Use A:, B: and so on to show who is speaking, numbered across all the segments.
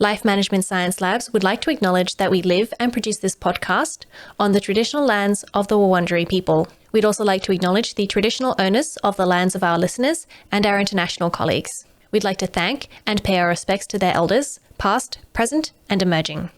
A: Life Management Science Labs would like to acknowledge that we live and produce this podcast on the traditional lands of the Wurundjeri people. We'd also like to acknowledge the traditional owners of the lands of our listeners and our international colleagues. We'd like to thank and pay our respects to their elders, past, present, and emerging.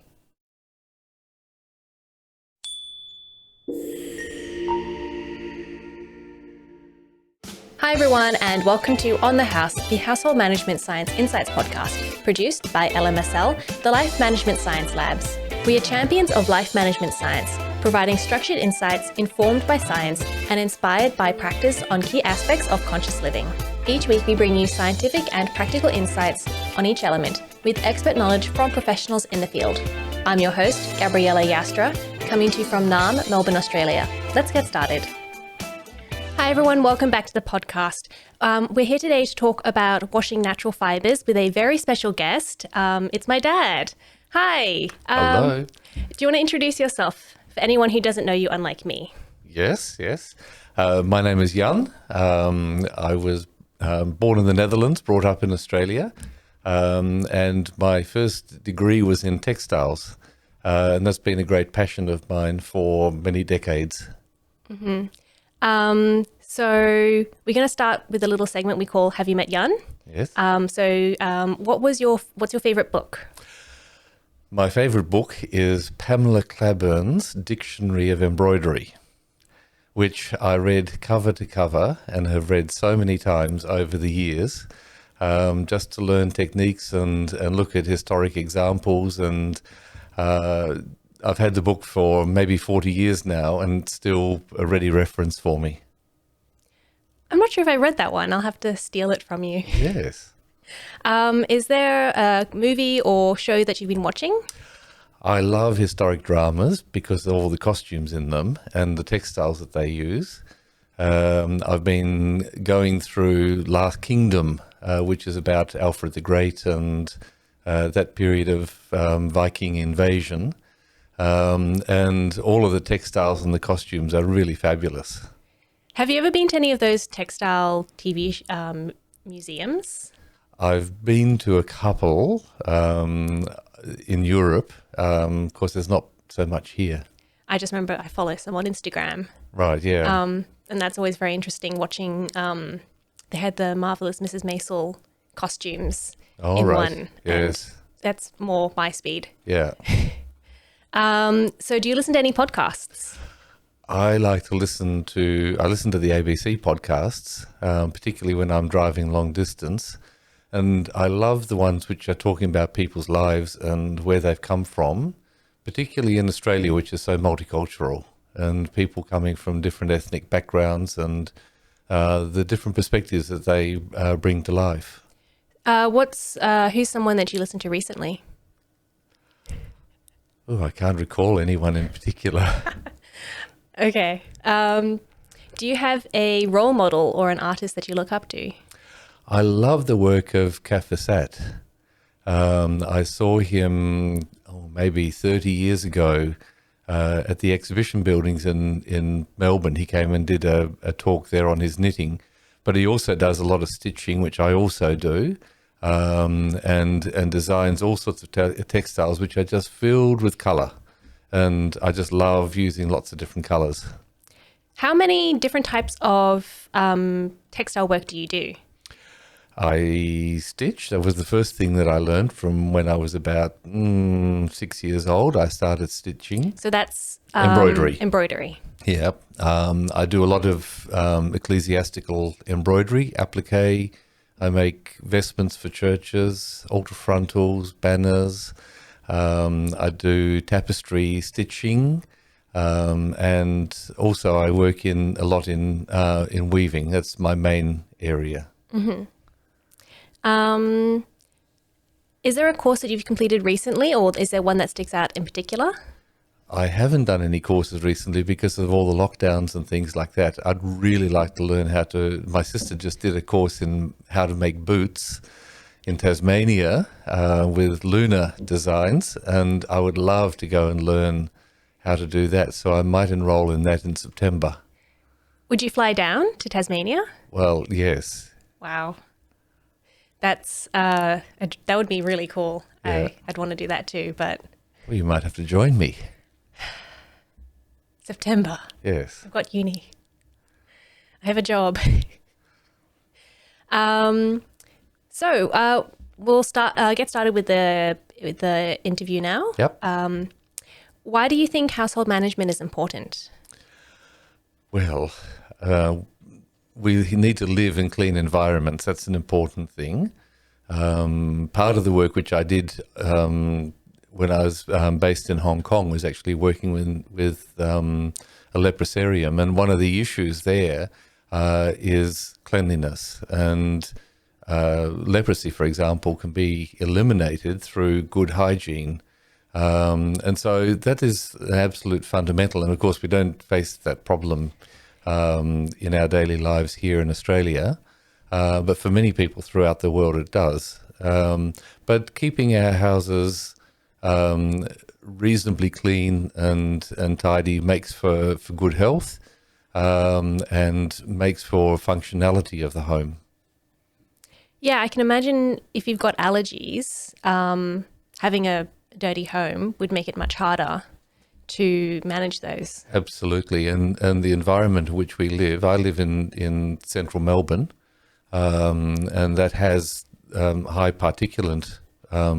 A: Hi everyone, and welcome to On the House, the Household Management Science Insights podcast, produced by LMSL, the Life Management Science Labs. We are champions of life management science, providing structured insights informed by science and inspired by practice on key aspects of conscious living. Each week we bring you scientific and practical insights on each element, with expert knowledge from professionals in the field. I'm your host, Gabriella Joustra, coming to you from Naarm, Melbourne, Australia. Let's get started. Hi everyone, welcome back to the podcast. We're here today to talk about washing natural fibres with a very special guest. It's my dad. Hi.
B: Hello.
A: Do you want to introduce yourself for anyone who doesn't know you, unlike me?
B: Yes. My name is Jan. I was born in the Netherlands, brought up in Australia, and my first degree was in textiles, and that's been a great passion of mine for many decades.
A: Mm-hmm. So we're going to start with a little segment we call Have You Met Jan?
B: Yes.
A: What's your favorite book?
B: My favorite book is Pamela Claiborne's Dictionary of Embroidery, which I read cover to cover and have read so many times over the years, just to learn techniques and look at historic examples. And I've had the book for maybe 40 years now and it's still a ready reference for me.
A: I'm not sure if I read that one. I'll have to steal it from you.
B: Yes.
A: Is there a movie or show that you've been watching?
B: I love historic dramas because of all the costumes in them and the textiles that they use. I've been going through Last Kingdom, which is about Alfred the Great and that period of Viking invasion. And all of the textiles and the costumes are really fabulous.
A: Have you ever been to any of those textile TV museums?
B: I've been to a couple in Europe. Of course, there's not so much here.
A: I just remember I follow some on Instagram.
B: Right, yeah.
A: And that's always very interesting watching. They had the Marvelous Mrs. Maisel costumes in one.
B: Yes.
A: That's more my speed.
B: Yeah.
A: So do you listen to any podcasts?
B: I listen to the ABC podcasts, particularly when I'm driving long distance. And I love the ones which are talking about people's lives and where they've come from, particularly in Australia, which is so multicultural, and people coming from different ethnic backgrounds and the different perspectives that they bring to life.
A: Who's someone that you listened to recently?
B: Oh, I can't recall anyone in particular.
A: Okay. Do you have a role model or an artist that you look up to?
B: I love the work of Kafasat. I saw him maybe 30 years ago at the exhibition buildings in Melbourne. He came and did a talk there on his knitting, but he also does a lot of stitching, which I also do, and designs all sorts of textiles which are just filled with colour. And I just love using lots of different colours.
A: How many different types of textile work do you do?
B: I stitch. That was the first thing that I learned from when I was about 6 years old. I started stitching.
A: So that's
B: embroidery.
A: Embroidery.
B: Yeah. I do a lot of ecclesiastical embroidery, applique. I make vestments for churches, altar frontals, banners. I do tapestry stitching, and also I work a lot in weaving. That's my main area.
A: Mm-hmm. Is there a course that you've completed recently, or is there one that sticks out in particular?
B: I haven't done any courses recently because of all the lockdowns and things like that. I'd really like to learn my sister just did a course in how to make boots in Tasmania with lunar designs, and I would love to go and learn how to do that. So I might enroll in that in September.
A: Would you fly down to Tasmania?
B: Well, yes.
A: Wow. That's that would be really cool.
B: Yeah.
A: I'd want to do that too, but
B: Well, you might have to join me.
A: September.
B: Yes.
A: I've got uni. I have a job. So we'll get started with the interview now.
B: Yep.
A: Why do you think household management is important?
B: Well, we need to live in clean environments. That's an important thing. Part of the work which I did when I was based in Hong Kong was actually working with a leprosarium, and one of the issues there is cleanliness. And leprosy, for example, can be eliminated through good hygiene. And so that is an absolute fundamental. And of course, we don't face that problem in our daily lives here in Australia. But for many people throughout the world, it does. But keeping our houses reasonably clean and tidy makes for good health and makes for functionality of the home.
A: Yeah, I can imagine if you've got allergies, having a dirty home would make it much harder to manage those.
B: Absolutely. And the environment in which we live, I live in central Melbourne, and that has high particulate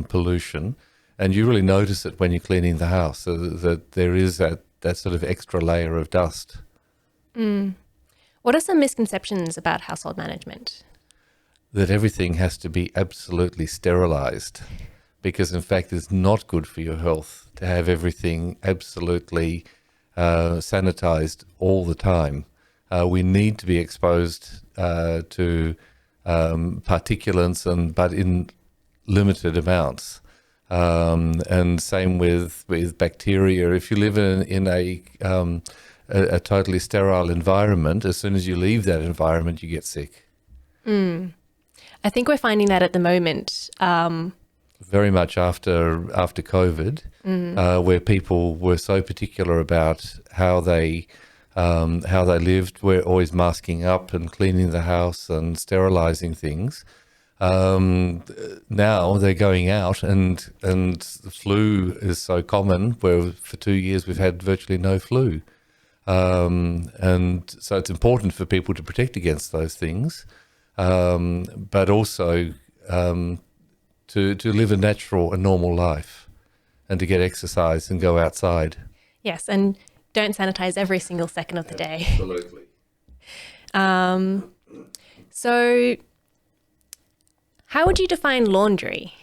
B: pollution. And you really notice it when you're cleaning the house, so that there is that sort of extra layer of dust.
A: What are some misconceptions about household management?
B: That everything has to be absolutely sterilized, because in fact it's not good for your health to have everything absolutely sanitized all the time. We need to be exposed to particulates, but in limited amounts. And same with bacteria. If you live in a totally sterile environment, as soon as you leave that environment, you get sick.
A: I think we're finding that at the moment.
B: Very much after COVID, where people were so particular about how they lived. We're always masking up and cleaning the house and sterilizing things. Now they're going out and the flu is so common, where for 2 years we've had virtually no flu. And so it's important for people to protect against those things, but also to live a natural and normal life and to get exercise and go outside.
A: Yes, and don't sanitize every single second of the day.
B: Absolutely.
A: So how would you define laundry,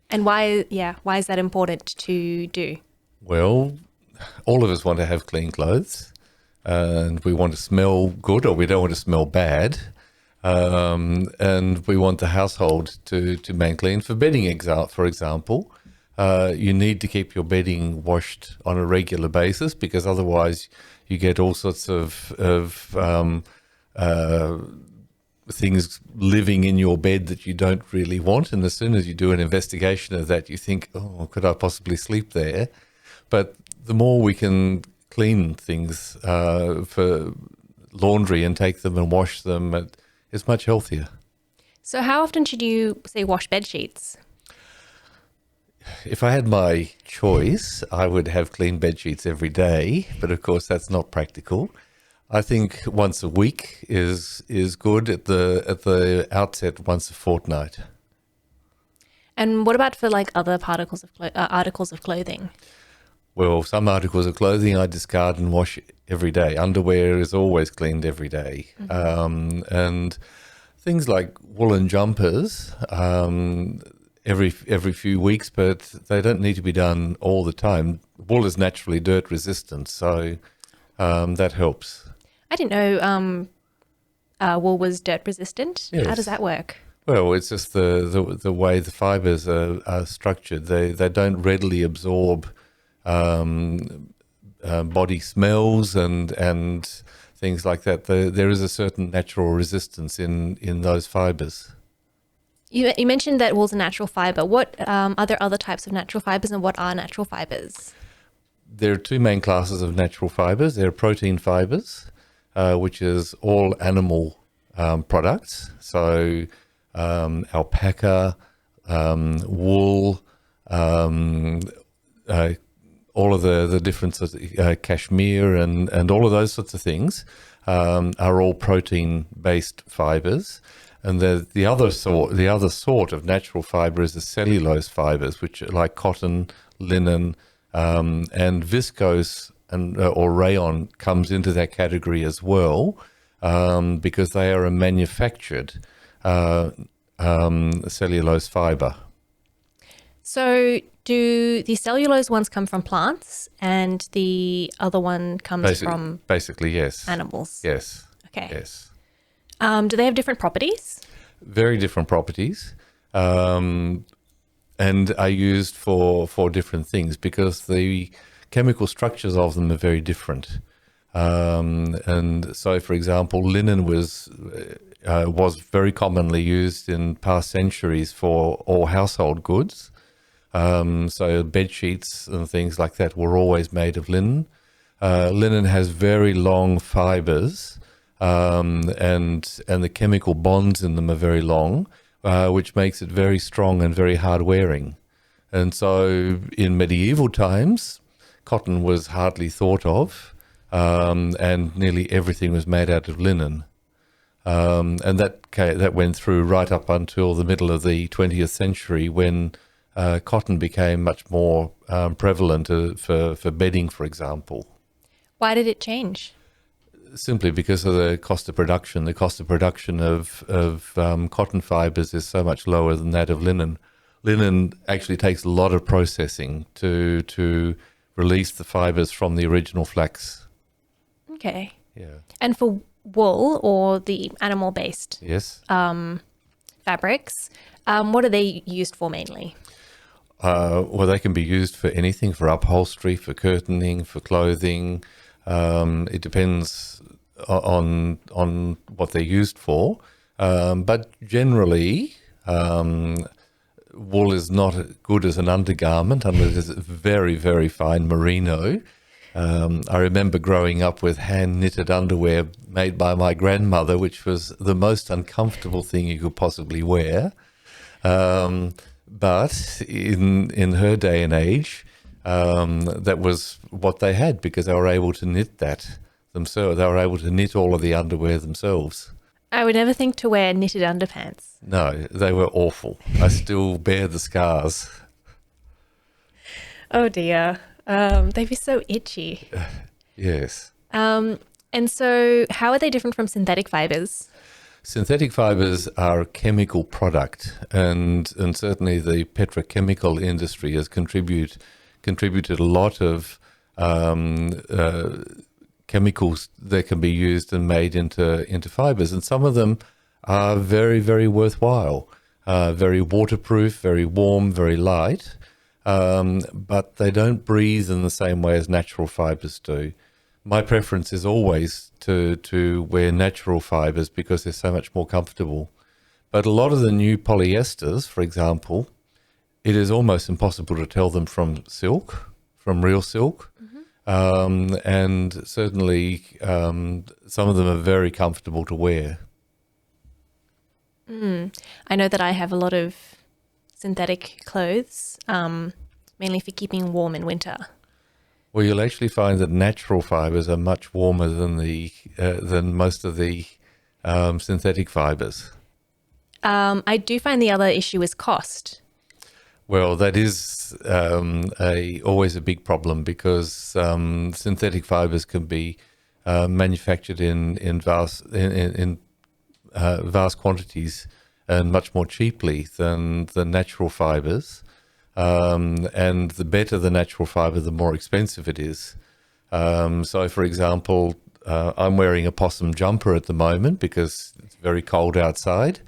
A: and why is that important to do?
B: Well, all of us want to have clean clothes, and we want to smell good, or we don't want to smell bad. And we want the household to remain clean. For bedding, for example, you need to keep your bedding washed on a regular basis, because otherwise you get all sorts of things living in your bed that you don't really want. And as soon as you do an investigation of that, you think, oh, could I possibly sleep there? But the more we can clean things for laundry and take them and wash them, it's much healthier.
A: So how often should you, say, wash bed sheets?
B: If I had my choice, I would have clean bed sheets every day, but of course that's not practical. I think once a week is good. At the outset, once a fortnight.
A: And what about for like other articles of clothing?
B: Well, some articles of clothing I discard and wash every day. Underwear is always cleaned every day. And things like woolen jumpers every few weeks, but they don't need to be done all the time. Wool is naturally dirt resistant, so that helps.
A: I didn't know wool was dirt resistant.
B: Yes.
A: How does that work?
B: Well, it's just the way the fibres are structured. They don't readily absorb body smells and things like that. There is a certain natural resistance in those fibres.
A: You mentioned that wool's a natural fibre. What are there other types of natural fibres, and what are natural fibres?
B: There are two main classes of natural fibres. There are protein fibres, which is all animal products. So alpaca, wool, all of the different sorts of, cashmere and all of those sorts of things are all protein-based fibres. And the other sort of natural fibre is the cellulose fibres, which are like cotton, linen, and viscose or rayon comes into that category as well, because they are a manufactured cellulose fibre.
A: So do the cellulose ones come from plants and the other one comes from
B: basically, yes.
A: Animals?
B: Yes.
A: Okay.
B: Yes.
A: Do they have different properties?
B: Very different properties, and are used for different things because the chemical structures of them are very different. And so, for example, linen was very commonly used in past centuries for all household goods. So bed sheets and things like that were always made of linen. Linen has very long fibres, and the chemical bonds in them are very long, which makes it very strong and very hard wearing. And so in medieval times, cotton was hardly thought of, and nearly everything was made out of linen. And that went through right up until the middle of the 20th century when cotton became much more prevalent for bedding, for example.
A: Why did it change?
B: Simply because of the cost of production. The cost of production of cotton fibres is so much lower than that of linen. Linen actually takes a lot of processing to release the fibres from the original flax.
A: Okay.
B: Yeah.
A: And for wool or the animal-based
B: Yes.
A: fabrics, what are they used for mainly?
B: Well, they can be used for anything, for upholstery, for curtaining, for clothing. It depends on what they're used for. But generally, wool is not good as an undergarment unless it's very, very fine merino. I remember growing up with hand-knitted underwear made by my grandmother, which was the most uncomfortable thing you could possibly wear. But in her day and age, that was what they had because they were able to knit that themselves. They were able to knit all of the underwear themselves.
A: I would never think to wear knitted underpants.
B: No, they were awful. I still bear the scars.
A: Oh dear. They'd be so itchy.
B: Yes.
A: And so how are they different from synthetic fibres?
B: Synthetic fibres are a chemical product, and certainly the petrochemical industry has contributed a lot of chemicals that can be used and made into fibres, and some of them are very, very worthwhile, very waterproof, very warm, very light, but they don't breathe in the same way as natural fibres do. My preference is always to wear natural fibres because they're so much more comfortable. But a lot of the new polyesters, for example, it is almost impossible to tell them from silk, from real silk. Mm-hmm. And certainly some of them are very comfortable to wear.
A: I know that I have a lot of synthetic clothes, mainly for keeping warm in winter.
B: Well, you'll actually find that natural fibres are much warmer than most of the synthetic fibres.
A: I do find the other issue is cost.
B: Well, that is always a big problem because synthetic fibres can be manufactured in vast quantities and much more cheaply than the natural fibres. And the better the natural fibre, the more expensive it is. So, for example, I'm wearing a possum jumper at the moment because it's very cold outside.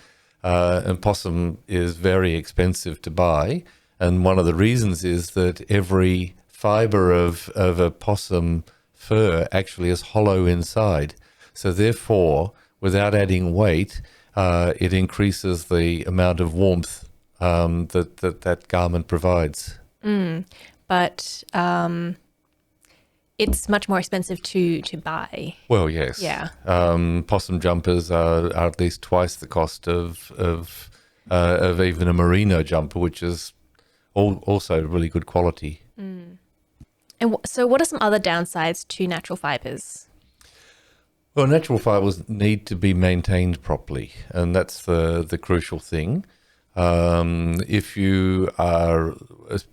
B: And possum is very expensive to buy. And one of the reasons is that every fibre of a possum fur actually is hollow inside. So therefore, without adding weight, it increases the amount of warmth that garment provides.
A: But it's much more expensive to buy.
B: Well, yes.
A: Yeah.
B: Possum jumpers are at least twice the cost of of even a merino jumper, which is also really good quality.
A: And so what are some other downsides to natural fibres?
B: Well, natural fibres need to be maintained properly, and that's the crucial thing. If you are,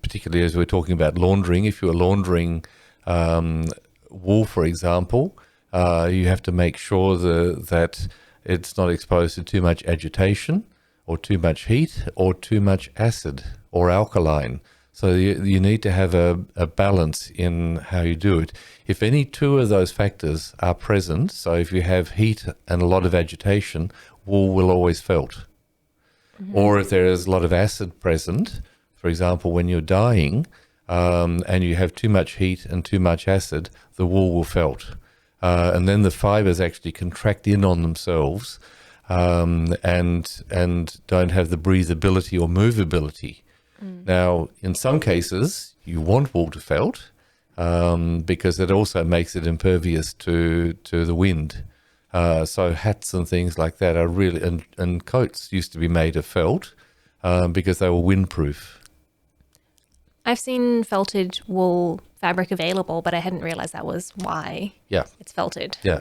B: particularly as we're talking about laundering, if you're laundering wool, for example, you have to make sure that it's not exposed to too much agitation or too much heat or too much acid or alkaline. So you need to have a balance in how you do it. If any two of those factors are present, so if you have heat and a lot of agitation, wool will always felt. Or if there is a lot of acid present, for example, when you're dyeing and you have too much heat and too much acid, the wool will felt. And then the fibres actually contract in on themselves and don't have the breathability or movability. Now, in some cases, you want wool to felt because it also makes it impervious to the wind. So hats and things like that are really, and coats used to be made of felt because they were windproof.
A: I've seen felted wool fabric available, but I hadn't realized that was why it's felted.
B: Yeah.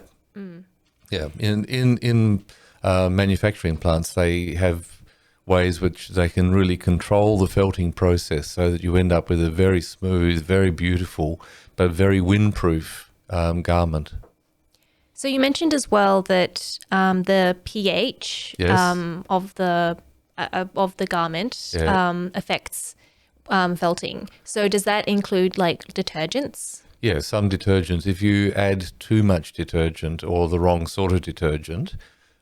B: Yeah. In manufacturing plants, they have ways which they can really control the felting process so that you end up with a very smooth, very beautiful, but very windproof garment.
A: So you mentioned as well that the pH of the garment affects felting. So does that include like detergents?
B: Yeah, some detergents. If you add too much detergent or the wrong sort of detergent,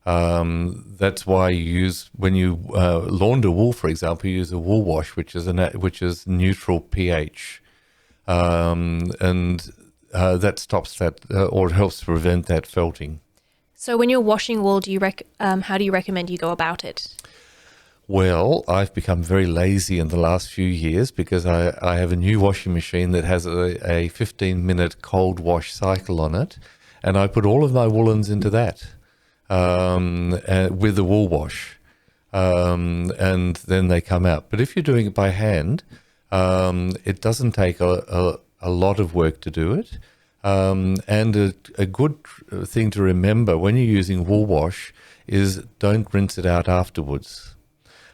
B: that's why you use, when you launder wool, for example, you use a wool wash, which is neutral pH, and that stops that, or it helps to prevent that felting.
A: So when you're washing wool, how do you recommend you go about it?
B: Well, I've become very lazy in the last few years because I have a new washing machine that has a 15-minute cold wash cycle on it, and I put all of my woolens into that with the wool wash, and then they come out. But if you're doing it by hand, it doesn't take a lot of work to do it. And a good thing to remember when you're using wool wash is don't rinse it out afterwards.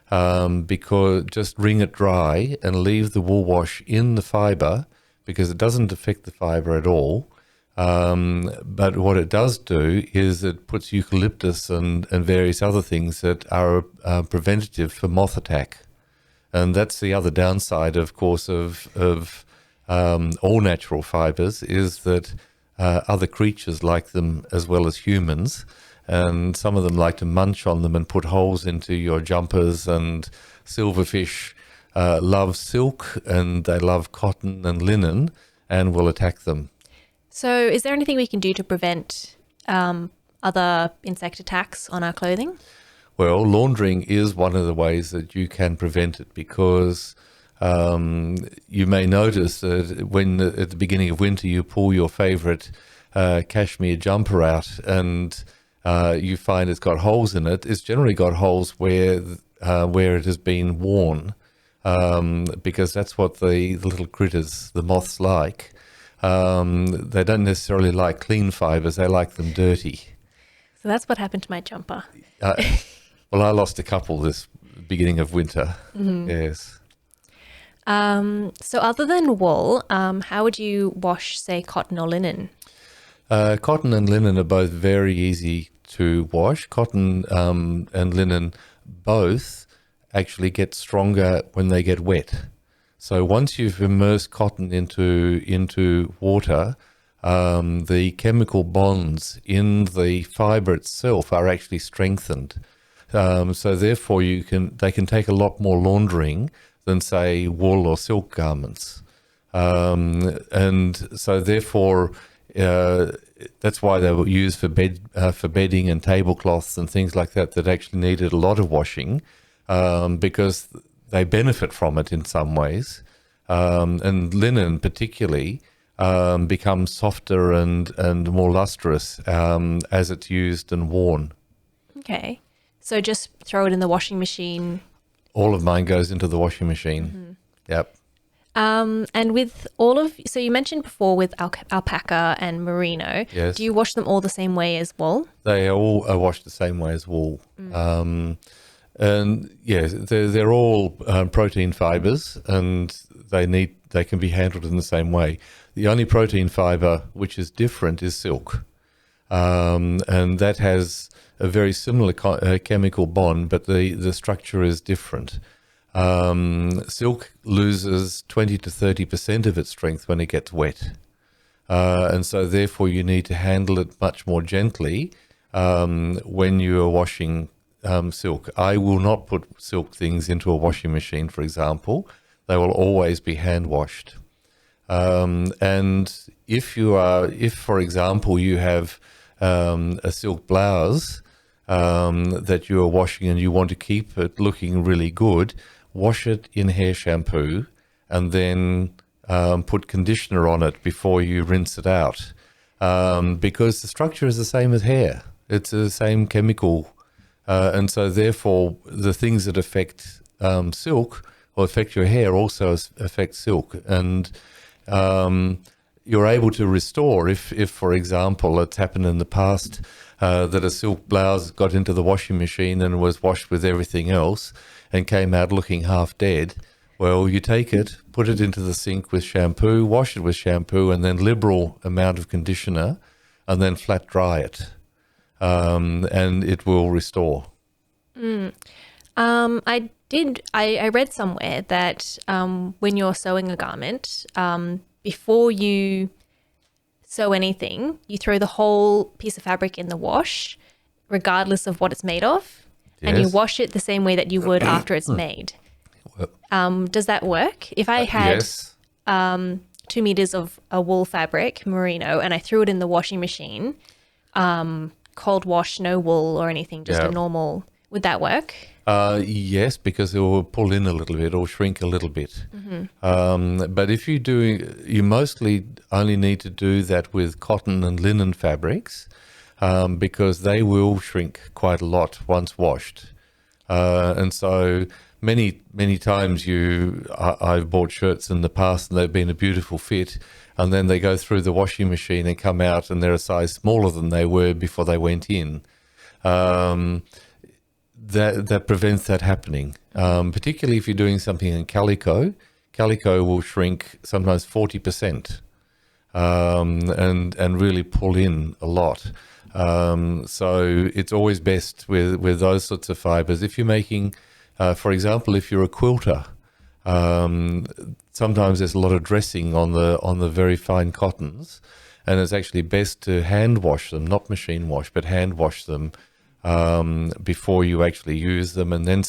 B: Because just wring it dry and leave the wool wash in the fibre because it doesn't affect the fibre at all. But what it does do is it puts eucalyptus and various other things that are preventative for moth attack. And that's the other downside, of course, of all natural fibres is that other creatures like them as well as humans, and some of them like to munch on them and put holes into your jumpers, and silverfish love silk and they love cotton and linen and will attack them.
A: So is there anything we can do to prevent other insect attacks on our clothing?
B: Well, laundering is one of the ways that you can prevent it because you may notice that when at the beginning of winter you pull your favourite cashmere jumper out and you find it's got holes in it. It's generally got holes where it has been worn, because that's what the little critters, the moths, like. They don't necessarily like clean fibres; they like them dirty.
A: So that's what happened to my jumper.
B: Well, I lost a couple this beginning of winter. Mm-hmm. Yes.
A: So other than wool, how would you wash, say, cotton or linen?
B: Cotton and linen are both very easy to wash. Cotton and linen both actually get stronger when they get wet. So once you've immersed cotton into water, the chemical bonds in the fibre itself are actually strengthened. So therefore they can take a lot more laundering than, say, wool or silk garments. And so therefore that's why they were used for bedding and tablecloths and things like that actually needed a lot of washing, because they benefit from it in some ways. And linen particularly becomes softer and more lustrous as it's used and worn.
A: Okay. So just throw it in the washing machine.
B: All of mine goes into the washing machine. Yep.
A: And with so you mentioned before with alpaca and merino,
B: Yes.
A: do you wash them all the same way as wool?
B: They all are washed the same way as wool. And yes, they're all protein fibres, and they can be handled in the same way. The only protein fibre which is different is silk, and that has a very similar chemical bond, but the structure is different. Silk loses 20 to 30% of its strength when it gets wet. And so therefore you need to handle it much more gently when you are washing silk. I will not put silk things into a washing machine, for example. They will always be hand washed. And if, for example, you have a silk blouse that you are washing and you want to keep it looking really good, wash it in hair shampoo and then put conditioner on it before you rinse it out, because the structure is the same as hair. It's the same chemical, and so therefore the things that affect silk or affect your hair also affect silk, and you're able to restore if for example it's happened in the past that a silk blouse got into the washing machine and was washed with everything else and came out looking half dead. Well, you take it, put it into the sink with shampoo, wash it with shampoo, and then liberal amount of conditioner, and then flat dry it, and it will restore.
A: I read somewhere that when you're sewing a garment, before you sew anything, you throw the whole piece of fabric in the wash, regardless of what it's made of, and you wash it the same way that you would after it's made. Does that work? If I had 2 meters of a wool fabric, merino, and I threw it in the washing machine, cold wash, no wool or anything, just a normal, would that work?
B: Yes, because it will pull in a little bit or shrink a little bit. But if you mostly only need to do that with cotton and linen fabrics, because they will shrink quite a lot once washed. And so many times I've bought shirts in the past and they've been a beautiful fit, and then they go through the washing machine and come out and they're a size smaller than they were before they went in. That prevents that happening, particularly if you're doing something in calico. Calico will shrink sometimes 40%, and really pull in a lot. So it's always best with those sorts of fibers. If you're making, for example, if you're a quilter, sometimes there's a lot of dressing on the very fine cottons, and it's actually best to hand wash them, not machine wash, but hand wash them before you actually use them, and then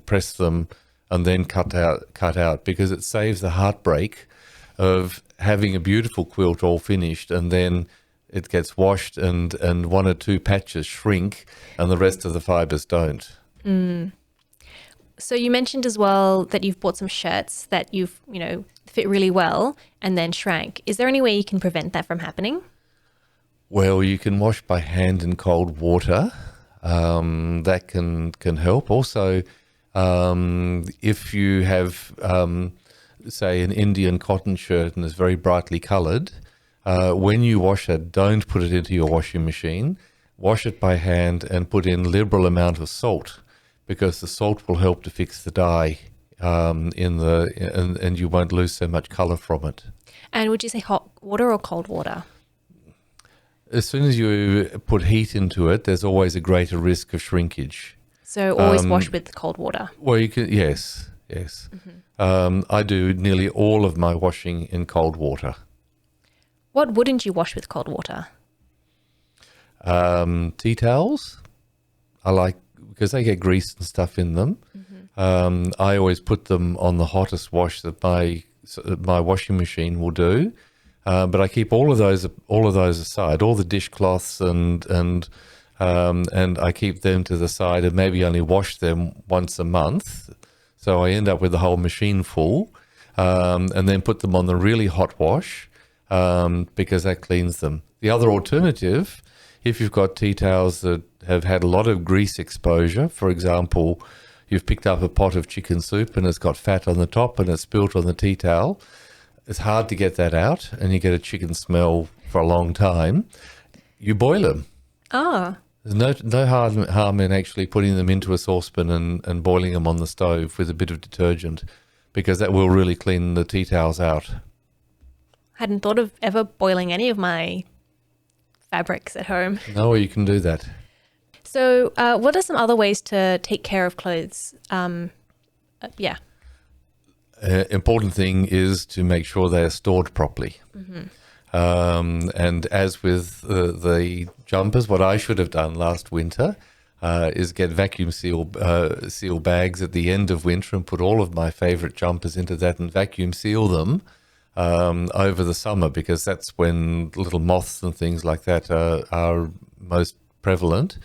B: press them and then cut out, because it saves the heartbreak of having a beautiful quilt all finished and then it gets washed and 1 or 2 patches shrink and the rest of the fibers don't.
A: So you mentioned as well that you've bought some shirts that you've fit really well and then shrank. Is there any way you can prevent that from happening?
B: Well, you can wash by hand in cold water. That can help. Also, if you have, say, an Indian cotton shirt and it's very brightly coloured, when you wash it, don't put it into your washing machine. Wash it by hand and put in liberal amount of salt, because the salt will help to fix the dye and you won't lose so much colour from it.
A: And would you say hot water or cold water?
B: As soon as you put heat into it, there's always a greater risk of shrinkage.
A: So always wash with cold water?
B: Well, you can, yes. I do nearly all of my washing in cold water.
A: What wouldn't you wash with cold water?
B: Tea towels. I like, because they get grease and stuff in them. I always put them on the hottest wash that my washing machine will do. But I keep all of those aside, all the dishcloths and I keep them to the side and maybe only wash them once a month. So I end up with the whole machine full, and then put them on the really hot wash, because that cleans them. The other alternative, if you've got tea towels that have had a lot of grease exposure. For example, you've picked up a pot of chicken soup and it's got fat on the top and it's spilt on the tea towel. It's hard to get that out, and you get a chicken smell for a long time. You boil them.
A: Oh.
B: There's no harm in actually putting them into a saucepan and boiling them on the stove with a bit of detergent, because that will really clean the tea towels out.
A: Hadn't thought of ever boiling any of my fabrics at home.
B: No, you can do that.
A: So what are some other ways to take care of clothes? Yeah.
B: Important thing is to make sure they are stored properly. And as with the jumpers, what I should have done last winter is get vacuum seal bags at the end of winter and put all of my favorite jumpers into that and vacuum seal them over the summer, because that's when little moths and things like that are most prevalent.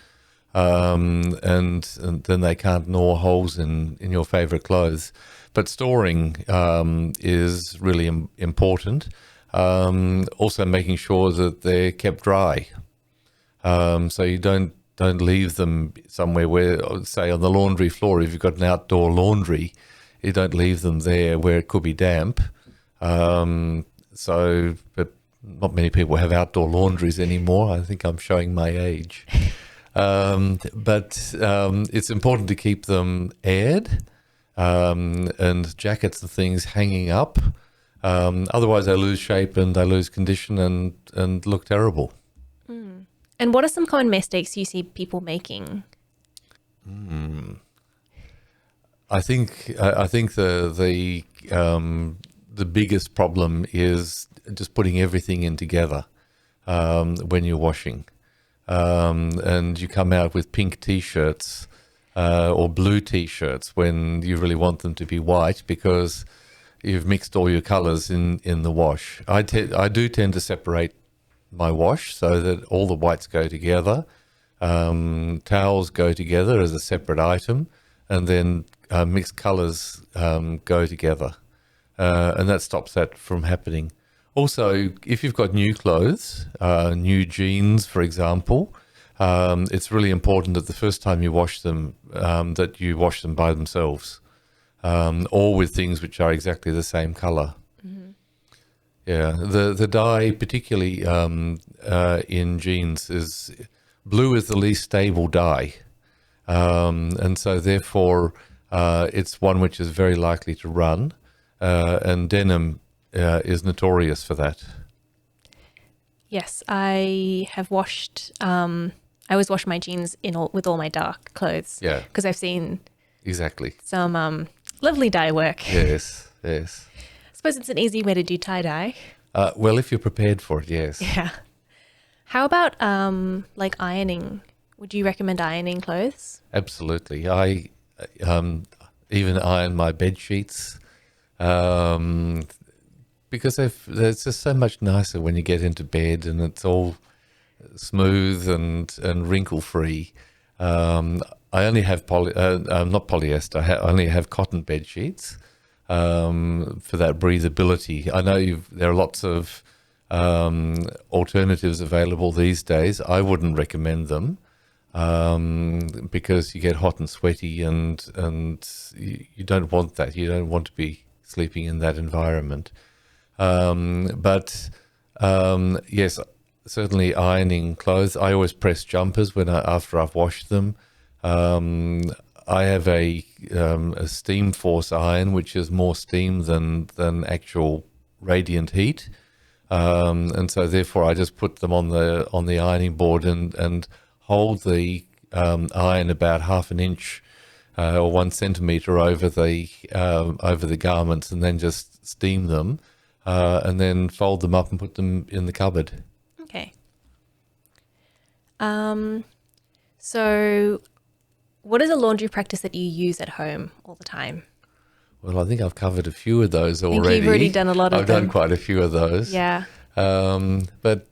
B: And then they can't gnaw holes in your favorite clothes. But storing is really important. Also making sure that they're kept dry. So you don't leave them somewhere where, say, on the laundry floor, if you've got an outdoor laundry, you don't leave them there where it could be damp. But not many people have outdoor laundries anymore. I think I'm showing my age. But it's important to keep them aired, and jackets and things hanging up. Otherwise they lose shape and they lose condition and look terrible.
A: And what are some common mistakes you see people making?
B: I think the biggest problem is just putting everything in together when you're washing. And you come out with pink t-shirts or blue t-shirts when you really want them to be white, because you've mixed all your colors in the wash. I do tend to separate my wash so that all the whites go together, towels go together as a separate item, and then mixed colors go together, and that stops that from happening. Also, if you've got new clothes, new jeans, for example, it's really important that the first time you wash them, that you wash them by themselves, or with things which are exactly the same color. Yeah, the dye, particularly in jeans, blue is the least stable dye, and so therefore it's one which is very likely to run, and denim is notorious for that.
A: Yes, I have washed. I always wash my jeans with all my dark clothes.
B: Yeah,
A: because I've seen
B: exactly
A: some lovely dye work.
B: Yes.
A: I suppose it's an easy way to do tie-dye.
B: Well, if you're prepared for it, yes.
A: Yeah. How about like ironing? Would you recommend ironing clothes?
B: Absolutely. I even iron my bed sheets, because it's just so much nicer when you get into bed and it's all smooth and wrinkle-free. I only have not polyester. I only have cotton bed sheets for that breathability. I know there are lots of alternatives available these days. I wouldn't recommend them because you get hot and sweaty, and you don't want that. You don't want to be sleeping in that environment. But yes, certainly ironing clothes. I always press jumpers after I've washed them. I have a steam force iron, which is more steam than actual radiant heat, and so therefore I just put them on the ironing board and hold the iron about half an inch or 1 centimeter over the garments, and then just steam them, and then fold them up and put them in the cupboard.
A: Okay. So what is a laundry practice that you use at home all the time?
B: Well, I think I've covered a few of those already.
A: I think you've already done a lot of them.
B: I've done quite a few of those.
A: Yeah.
B: But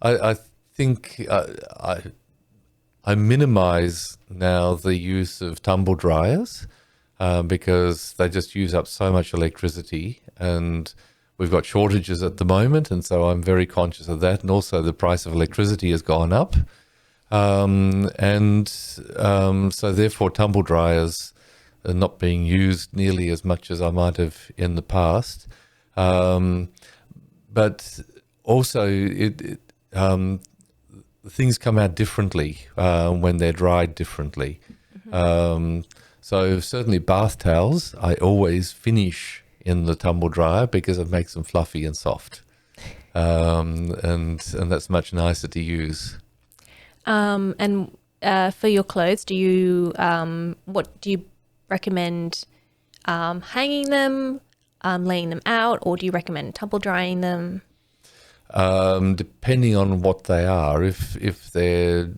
B: I think I minimize now the use of tumble dryers because they just use up so much electricity, and we've got shortages at the moment, and so I'm very conscious of that. And also the price of electricity has gone up. So therefore tumble dryers are not being used nearly as much as I might have in the past. But also things come out differently when they're dried differently. So certainly bath towels, I always finish in the tumble dryer because it makes them fluffy and soft. And that's much nicer to use.
A: And for your clothes, what do you recommend? Hanging them, laying them out, or do you recommend tumble drying them?
B: Depending on what they are, if they're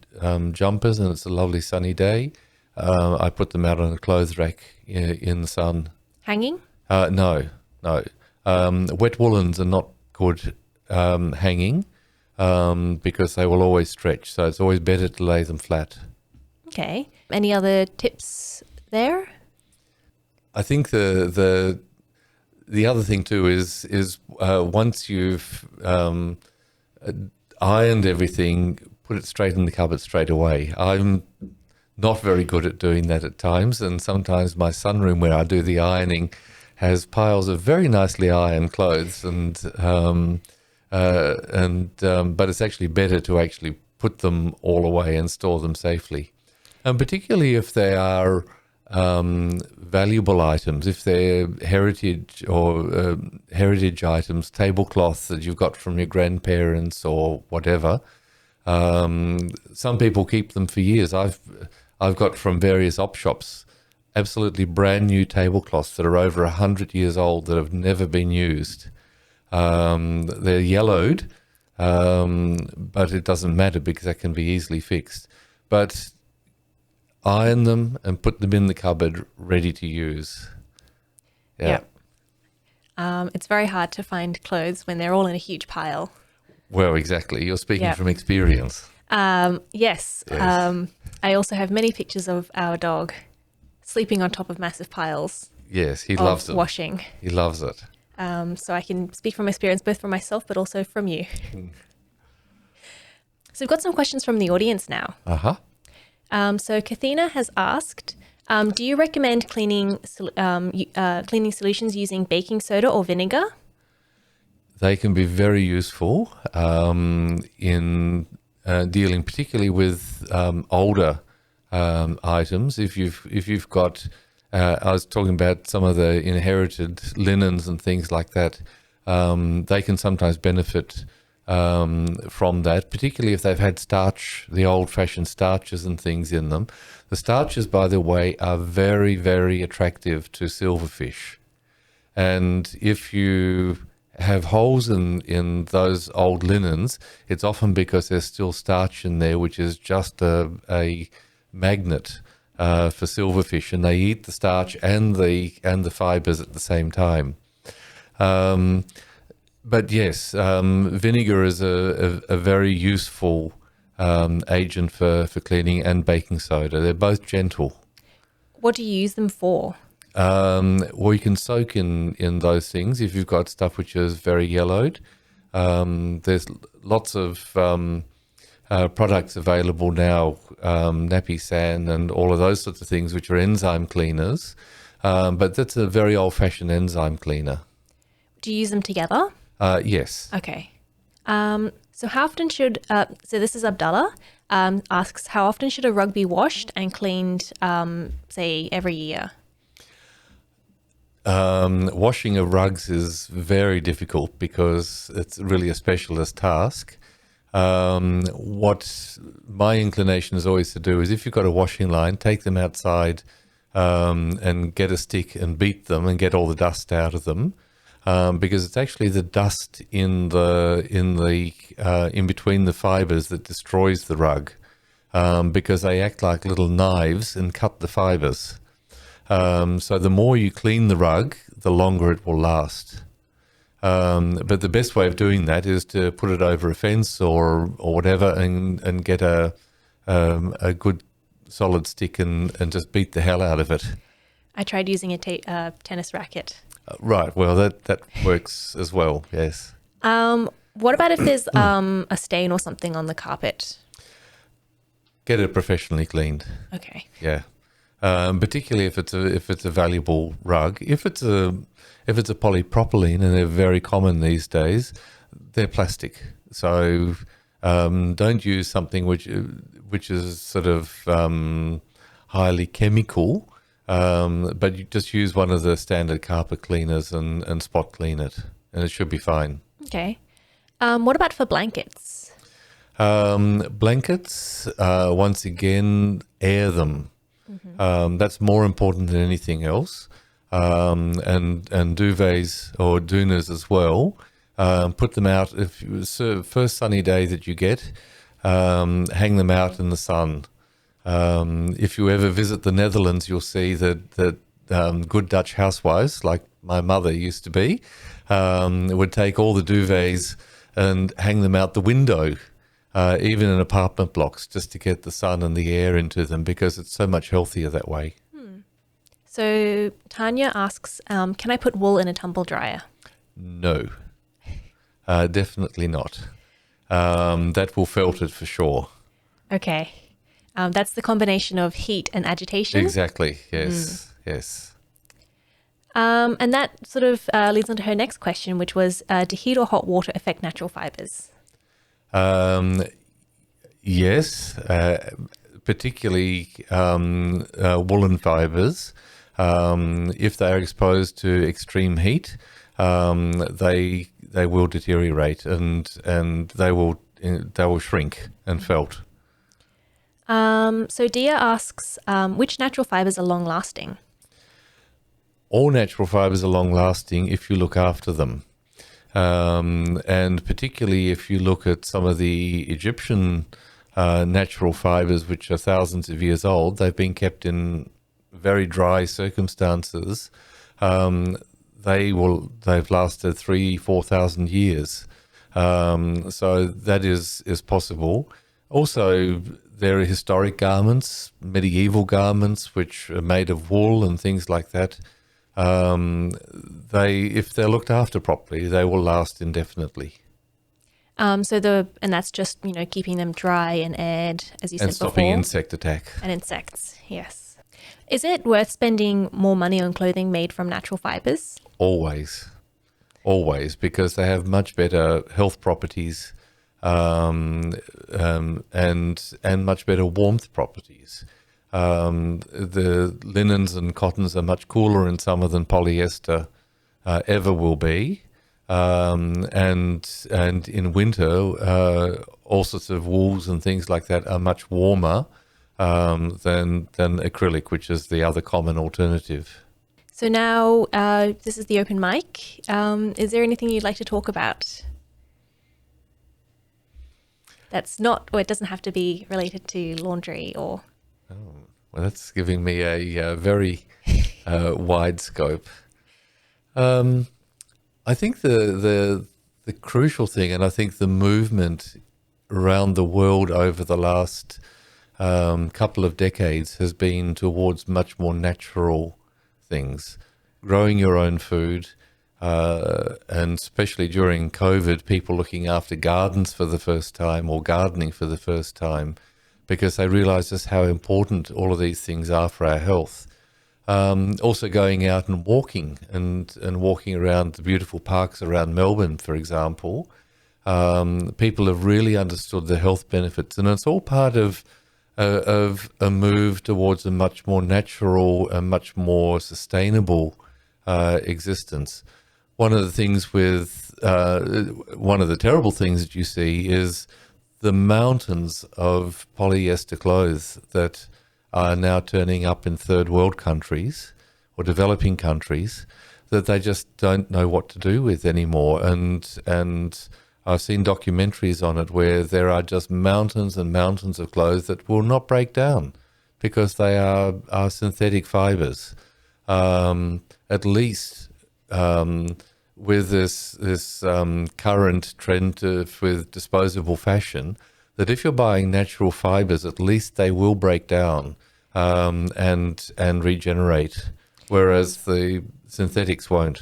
B: jumpers and it's a lovely sunny day, I put them out on a clothes rack in the sun.
A: Hanging?
B: No. Wet woolens are not good hanging because they will always stretch. So it's always better to lay them flat.
A: Okay. Any other tips there?
B: I think the other thing too is once you've ironed everything, put it straight in the cupboard straight away. I'm not very good at doing that at times, and sometimes my sunroom where I do the ironing has piles of very nicely ironed clothes, but it's actually better to actually put them all away and store them safely, and particularly if they are valuable items, if they're heritage or heritage items, tablecloths that you've got from your grandparents or whatever. Some people keep them for years. I've got from various op shops absolutely brand new tablecloths that are over 100 years old that have never been used. They're yellowed, but it doesn't matter because that can be easily fixed. But iron them and put them in the cupboard ready to use. Yeah.
A: It's very hard to find clothes when they're all in a huge pile.
B: Well, exactly. You're speaking from experience.
A: Yes. I also have many pictures of our dog sleeping on top of massive piles.
B: Yes, he loves it.
A: Washing.
B: He loves it.
A: So I can speak from experience, both from myself, but also from you. So we've got some questions from the audience now.
B: Uh-huh.
A: So Kathina has asked, do you recommend cleaning solutions using baking soda or vinegar?
B: They can be very useful in dealing particularly with older items. If you've got, I was talking about some of the inherited linens and things like that. They can sometimes benefit from that, particularly if they've had starch, the old-fashioned starches and things in them. The starches, by the way, are very, very attractive to silverfish. And if you have holes in those old linens, it's often because there's still starch in there, which is just a magnet for silverfish, and they eat the starch and the fibres at the same time. But yes, vinegar is a very useful agent for cleaning, and baking soda. They're both gentle.
A: What do you use them for?
B: Well, you can soak in those things if you've got stuff which is very yellowed. There's lots of products available now, nappy sand and all of those sorts of things, which are enzyme cleaners. But that's a very old-fashioned enzyme cleaner.
A: Do you use them together?
B: Yes.
A: Okay. So how often should, so this is Abdullah, asks, how often should a rug be washed and cleaned, say, every year?
B: Washing of rugs is very difficult because it's really a specialist task. What my inclination is always to do is, if you've got a washing line, take them outside and get a stick and beat them and get all the dust out of them. Because it's actually the dust in between the fibres that destroys the rug, because they act like little knives and cut the fibres. So the more you clean the rug, the longer it will last. But the best way of doing that is to put it over a fence or whatever, and get a good solid stick and just beat the hell out of it.
A: I tried using a tennis racket.
B: Right. Well, that works as well. Yes.
A: What about if there's a stain or something on the carpet?
B: Get it professionally cleaned.
A: Okay.
B: Yeah, particularly if it's a valuable rug. If it's a polypropylene, and they're very common these days, they're plastic. So don't use something which is sort of highly chemical. But you just use one of the standard carpet cleaners and spot clean it, and it should be fine.
A: Okay. What about for blankets?
B: Blankets, once again, air them. That's more important than anything else. And duvets or doonas as well. Put them out first sunny day that you get. Hang them out in the sun. If you ever visit the Netherlands, you'll see that good Dutch housewives, like my mother used to be, would take all the duvets and hang them out the window, even in apartment blocks, just to get the sun and the air into them, because it's so much healthier that way.
A: So Tanya asks, can I put wool in a tumble dryer?
B: No, definitely not. That will felt it for sure.
A: Okay. That's the combination of heat and agitation.
B: Exactly. Yes. Yes.
A: And that sort of leads on to her next question, which was, do heat or hot water affect natural fibres?
B: Yes, particularly woolen fibres. If they are exposed to extreme heat, they will deteriorate and they will shrink and felt.
A: So Dia asks, which natural fibres are long lasting?
B: All natural fibres are long lasting if you look after them. And particularly if you look at some of the Egyptian natural fibres, which are thousands of years old, they've been kept in very dry circumstances. They've lasted 3,000-4,000 years. So that is possible. Also, there are historic garments, medieval garments, which are made of wool and things like that. If they're looked after properly, they will last indefinitely.
A: And that's just, keeping them dry and aired, as you said before.
B: And stopping insect attack.
A: And insects, yes. Is it worth spending more money on clothing made from natural fibres?
B: Always, because they have much better health properties, and much better warmth properties. The linens and cottons are much cooler in summer than polyester ever will be, and in winter, all sorts of wools and things like that are much warmer than acrylic, which is the other common alternative.
A: So now this is the open mic. Is there anything you'd like to talk about? That's not, or it doesn't have to be related to laundry or...
B: Oh, well, that's giving me a very wide scope. I think the crucial thing, and I think the movement around the world over the last couple of decades has been towards much more natural things, growing your own food, and especially during COVID, people looking after gardens for the first time or gardening for the first time, because they realize just how important all of these things are for our health. Also going out and walking and walking around the beautiful parks around Melbourne, for example. People have really understood the health benefits, and it's all part of a move towards a much more natural and much more sustainable existence. One of the things one of the terrible things that you see is the mountains of polyester clothes that are now turning up in third world countries or developing countries that they just don't know what to do with anymore. And I've seen documentaries on it where there are just mountains and mountains of clothes that will not break down because they are synthetic fibers. At least with this current trend with disposable fashion, that if you're buying natural fibers, at least they will break down and regenerate, whereas the synthetics won't.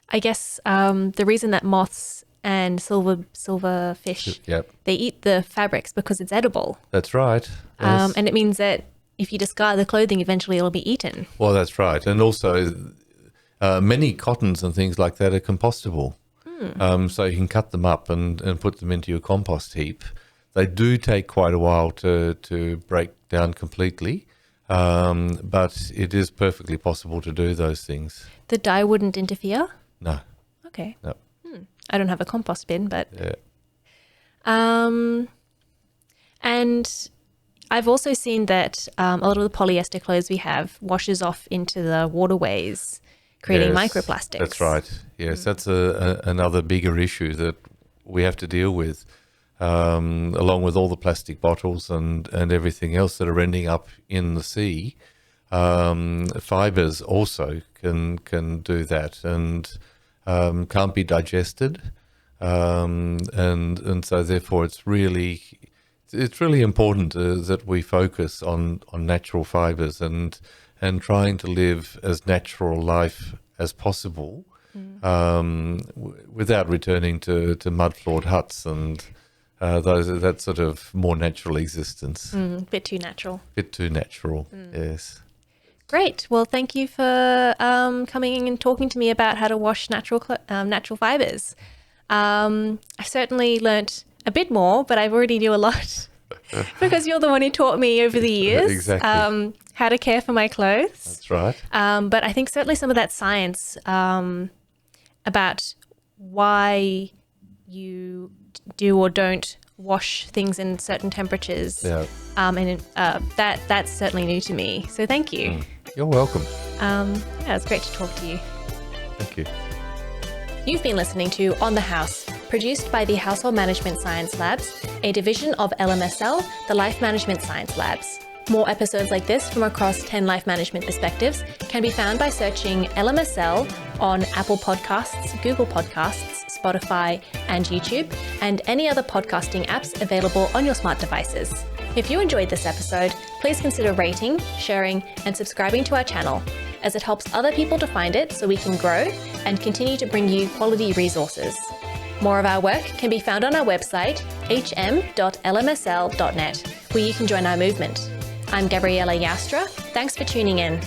A: I guess the reason that moths and silverfish,
B: Yep.
A: they eat the fabrics because it's edible.
B: That's right. Yes.
A: And it means that if you discard the clothing, eventually it'll be eaten.
B: Well, that's right. And also, many cottons and things like that are compostable. So you can cut them up and put them into your compost heap. They do take quite a while to break down completely, but it is perfectly possible to do those things.
A: The dye wouldn't interfere?
B: No.
A: Okay.
B: No.
A: I don't have a compost bin, but...
B: Yeah.
A: And I've also seen that a lot of the polyester clothes we have washes off into the waterways, creating
B: Yes,
A: microplastics.
B: That's right. Yes, that's another bigger issue that we have to deal with, along with all the plastic bottles and everything else that are ending up in the sea. Fibres also can do that and can't be digested, and so therefore it's really important that we focus on natural fibres and trying to live as natural life as possible, without returning to mud-floored huts and that sort of more natural existence.
A: Bit too natural.
B: Yes.
A: Great. Well, thank you for coming in and talking to me about how to wash natural fibres. I certainly learnt a bit more, but I already knew a lot because you're the one who taught me over the years.
B: Exactly.
A: How to care for my clothes.
B: That's right.
A: But I think certainly some of that science about why you do or don't wash things in certain temperatures.
B: Yeah.
A: That's certainly new to me. So thank you.
B: You're welcome.
A: Yeah, it's great to talk to you.
B: Thank you.
A: You've been listening to On the House, produced by the Household Management Science Labs, a division of LMSL, the Life Management Science Labs. More episodes like this from across 10 life management perspectives can be found by searching LMSL on Apple Podcasts, Google Podcasts, Spotify, and YouTube, and any other podcasting apps available on your smart devices. If you enjoyed this episode, please consider rating, sharing, and subscribing to our channel, as it helps other people to find it so we can grow and continue to bring you quality resources. More of our work can be found on our website, hm.lmsl.net, where you can join our movement. I'm Gabriella Joustra. Thanks for tuning in.